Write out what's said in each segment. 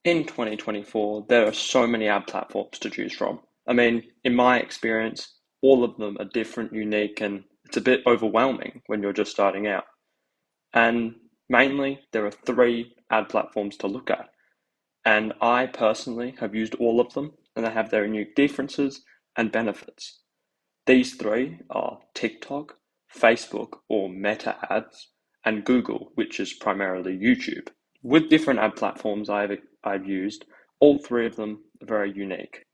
In 2024, there are so many ad platforms to choose from. I mean, in my experience, all of them are different, unique, and it's a bit overwhelming when you're just starting out. And mainly, there are three ad platforms to look at. And I personally have used all of them, and they have their unique differences and benefits. These three are TikTok, Facebook or Meta ads, and Google, which is primarily YouTube. With different ad platforms I've used, all three of them are very unique.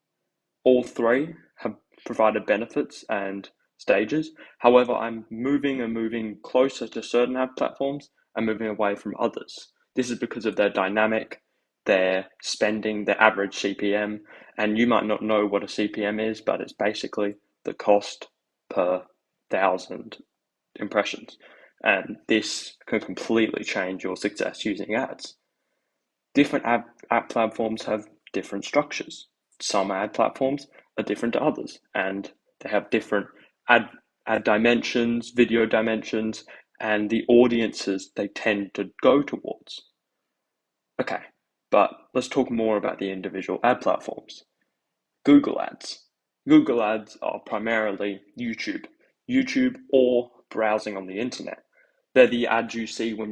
All three have provided benefits and stages. However, I'm moving and moving closer to certain ad platforms and moving away from others. This is because of their dynamic, their spending, their average CPM, and you might not know what a CPM is, but it's basically the cost per thousand impressions. And this can completely change your success using ads. Different app platforms have different structures. Some ad platforms are different to others, and they have different ad, ad dimensions, video dimensions, and the audiences they tend to go towards. Okay, but let's talk more about the individual ad platforms. Google Ads. Google Ads are primarily YouTube or browsing on the internet. They're the ads you see when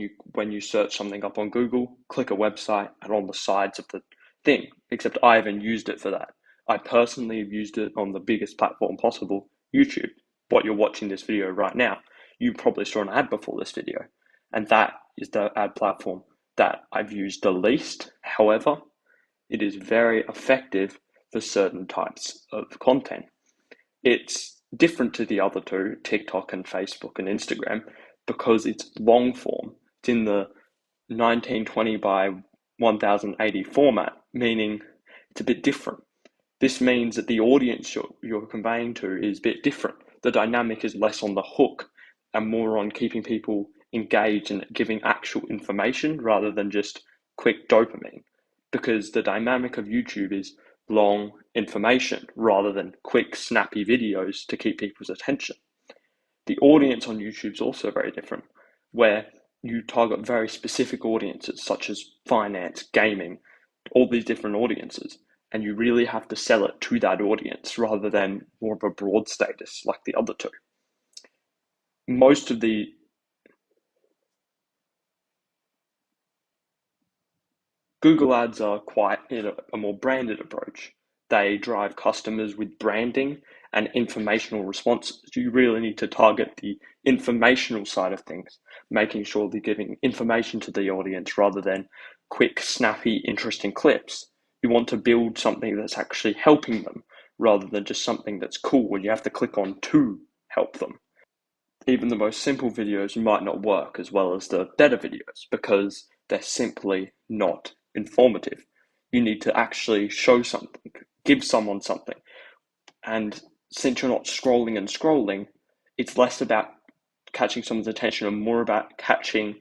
you search something up on Google, click a website, and on the sides of the thing. Except I haven't used it for that. I personally have used it on the biggest platform possible, YouTube. What you're watching this video right now, you probably saw an ad before this video, and that is the ad platform that I've used the least. However, it is very effective for certain types of content. It's different to the other two, TikTok and Facebook and Instagram, because it's long form. It's in the 1920 by 1080 format, meaning it's a bit different. This means that the audience you're conveying to is a bit different. The dynamic is less on the hook and more on keeping people engaged and giving actual information rather than just quick dopamine. Because the dynamic of YouTube is long information rather than quick, snappy videos to keep people's attention. The audience on YouTube is also very different, where you target very specific audiences such as finance, gaming, all these different audiences, and you really have to sell it to that audience rather than more of a broad status like the other two. Most of the Google Ads are quite a more branded approach. They drive customers with branding and informational responses. You really need to target the informational side of things, making sure they're giving information to the audience rather than quick, snappy, interesting clips. You want to build something that's actually helping them rather than just something that's cool and you have to click on to help them. Even the most simple videos might not work as well as the better videos because they're simply not informative. You need to actually show something, give someone something. And since you're not scrolling and scrolling, it's less about catching someone's attention and more about catching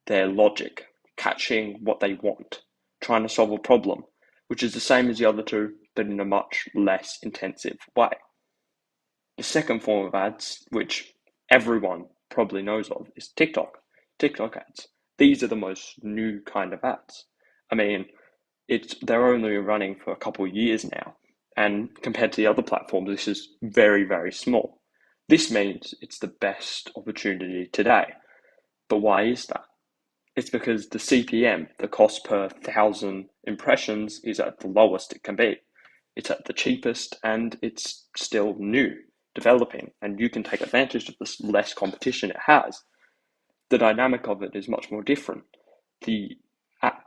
their logic, catching what they want, trying to solve a problem, which is the same as the other two, but in a much less intensive way. The second form of ads, which everyone probably knows of, is TikTok ads. These are the most new kind of ads. I mean, they're only running for a couple of years now, and compared to the other platforms, this is very, very small. This means it's the best opportunity today. But why is that? It's because the CPM, the cost per thousand impressions, is at the lowest it can be. It's at the cheapest and it's still new, developing, and you can take advantage of this less competition it has. The dynamic of it is much more different. The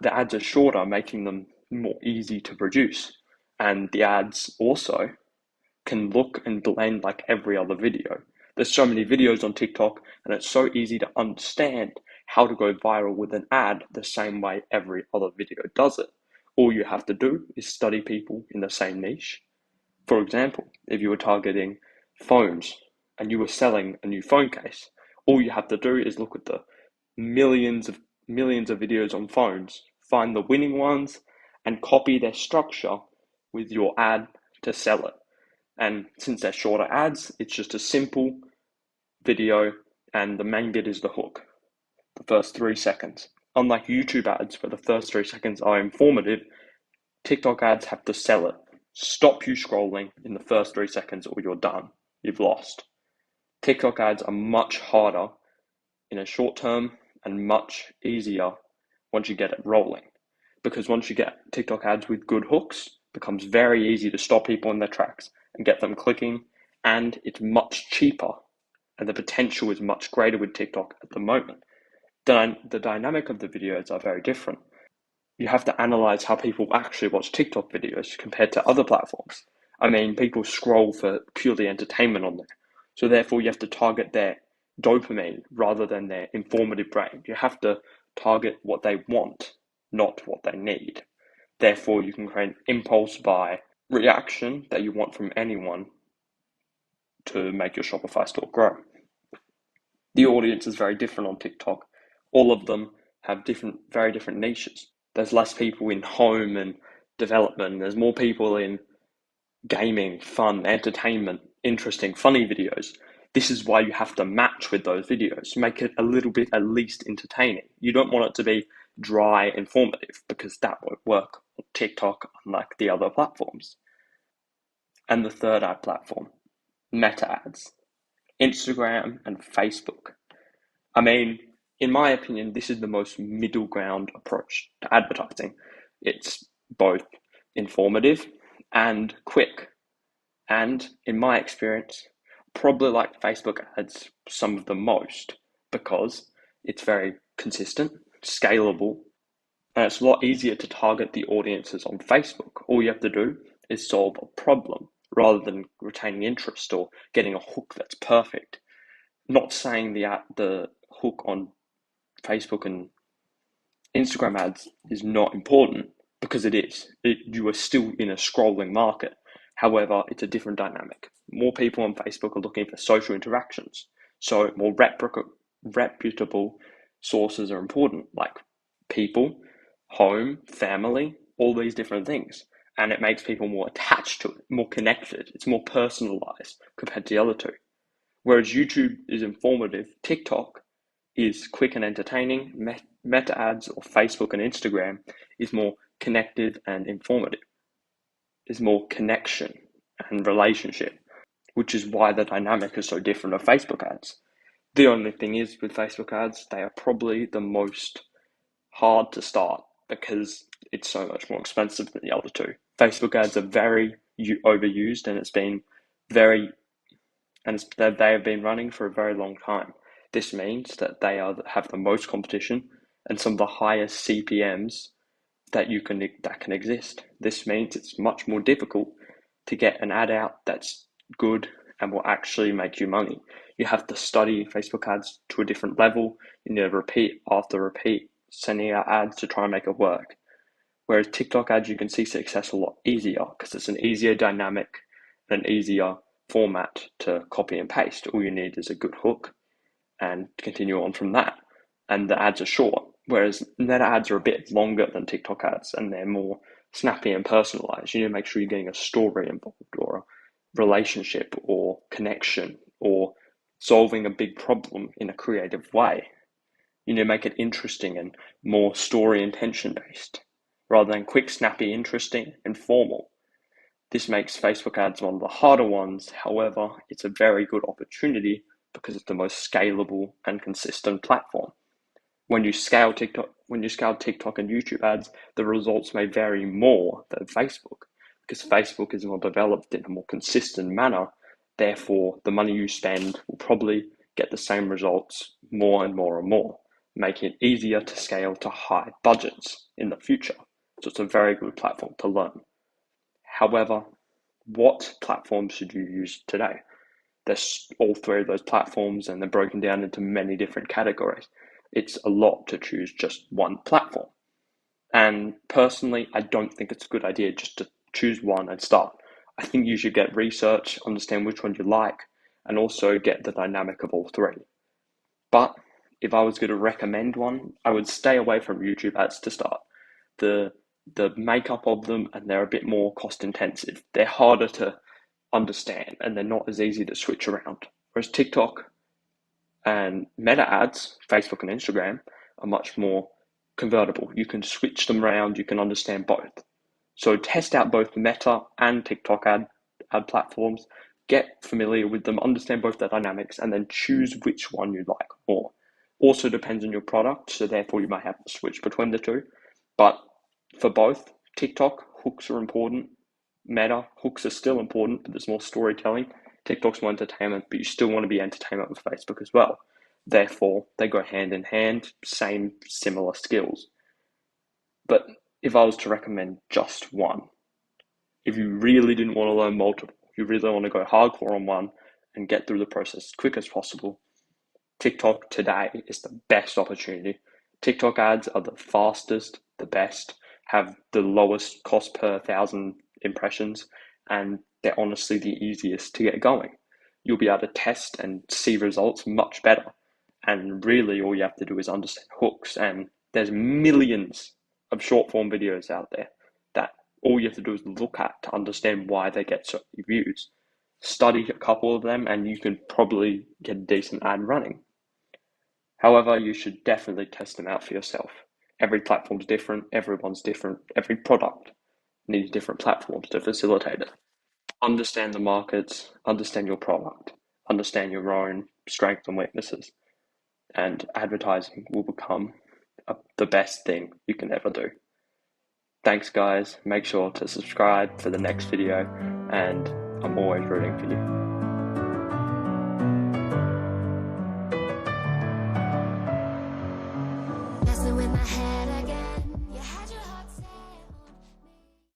the ads are shorter, making them more easy to produce, and the ads also can look and blend like every other video. There's so many videos on TikTok, and it's so easy to understand how to go viral with an ad the same way every other video does it. All you have to do is study people in the same niche. For example, if you were targeting phones and you were selling a new phone case, all you have to do is look at the millions of videos on phones, find the winning ones, and copy their structure with your ad to sell it. And since they're shorter ads, it's just a simple video, and the main bit is the hook, the first 3 seconds. Unlike YouTube ads, where the first 3 seconds are informative, TikTok ads have to sell it, stop you scrolling in the first 3 seconds or you're done. You've lost. TikTok ads are much harder in a short term and much easier once you get it rolling. Because once you get TikTok ads with good hooks, it becomes very easy to stop people in their tracks and get them clicking, and it's much cheaper and the potential is much greater with TikTok at the moment. The dynamic of the videos are very different. You have to analyze how people actually watch TikTok videos compared to other platforms. I mean, people scroll for purely entertainment on there. So therefore you have to target their dopamine rather than their informative brain. You have to target what they want, not what they need. Therefore you can create an impulse buy reaction that you want from anyone to make your Shopify store grow. The audience is very different on TikTok. All of them have very different niches. There's less people in home and development. There's more people in gaming, fun, entertainment, interesting, funny videos. This is why you have to match with those videos. Make it a little bit at least entertaining. You don't want it to be dry, informative, because that won't work on TikTok, unlike the other platforms. And the third ad platform, Meta ads, Instagram and Facebook. I mean, in my opinion, this is the most middle ground approach to advertising. It's both informative and quick. And in my experience, probably like Facebook ads some of the most because it's very consistent, scalable, and it's a lot easier to target the audiences on Facebook. All you have to do is solve a problem rather than retaining interest or getting a hook that's perfect. Not saying the hook on Facebook and Instagram ads is not important, because it is. You are still in a scrolling market. However, it's a different dynamic. More people on Facebook are looking for social interactions. So more reputable sources are important, like people, home, family, all these different things. And it makes people more attached to it, more connected. It's more personalized compared to the other two. Whereas YouTube is informative, TikTok is quick and entertaining, Meta ads or Facebook and Instagram is more connected and informative, is more connection and relationship, which is why the dynamic is so different of Facebook ads. The only thing is with Facebook ads, they are probably the most hard to start because it's so much more expensive than the other two. Facebook ads are very overused, and they have been running for a very long time. This means that they have the most competition and some of the highest CPMs that can exist. This means it's much more difficult to get an ad out that's good and will actually make you money. You have to study Facebook ads to a different level. You need to repeat after repeat, sending out ads to try and make it work. Whereas TikTok ads, you can see success a lot easier because it's an easier dynamic and an easier format to copy and paste. All you need is a good hook and continue on from that. And the ads are short, whereas Meta ads are a bit longer than TikTok ads and they're more snappy and personalized. You need to make sure you're getting a story involved or a relationship or connection or solving a big problem in a creative way. You need to make it interesting and more story and tension based rather than quick, snappy, interesting, and formal. This makes Facebook ads one of the harder ones. However, it's a very good opportunity because it's the most scalable and consistent platform. When you scale TikTok and YouTube ads, the results may vary more than Facebook because Facebook is more developed in a more consistent manner. Therefore, the money you spend will probably get the same results more and more and more, making it easier to scale to high budgets in the future. So it's a very good platform to learn. However, what platforms should you use today? There's all three of those platforms and they're broken down into many different categories. It's a lot to choose just one platform. And personally, I don't think it's a good idea just to choose one and start. I think you should get research, understand which one you like, and also get the dynamic of all three. But if I was going to recommend one, I would stay away from YouTube ads to start. The makeup of them, and they're a bit more cost intensive. They're harder to understand and they're not as easy to switch around. Whereas TikTok and Meta ads, Facebook and Instagram, are much more convertible. You can switch them around, you can understand both. So test out both Meta and TikTok ad platforms, get familiar with them, understand both the dynamics, and then choose which one you like more. Also depends on your product, so therefore you might have to switch between the two. But for both, TikTok hooks are important. Meta hooks are still important, but there's more storytelling. TikTok's more entertainment, but you still want to be entertainment with Facebook as well. Therefore, they go hand in hand, same similar skills. But if I was to recommend just one, if you really didn't want to learn multiple, you really want to go hardcore on one and get through the process as quick as possible, TikTok today is the best opportunity. TikTok ads are the fastest, the best, have the lowest cost per 1,000 impressions, and they're honestly the easiest to get going. You'll be able to test and see results much better. And really, all you have to do is understand hooks. And there's millions of short form videos out there that all you have to do is look at to understand why they get so many views. Study a couple of them, and you can probably get a decent ad running. However, you should definitely test them out for yourself. Every platform's different, everyone's different, every product needs different platforms to facilitate it. Understand the markets, understand your product, understand your own strengths and weaknesses, and advertising will become the best thing you can ever do. Thanks, guys. Make sure to subscribe for the next video, and I'm always rooting for you.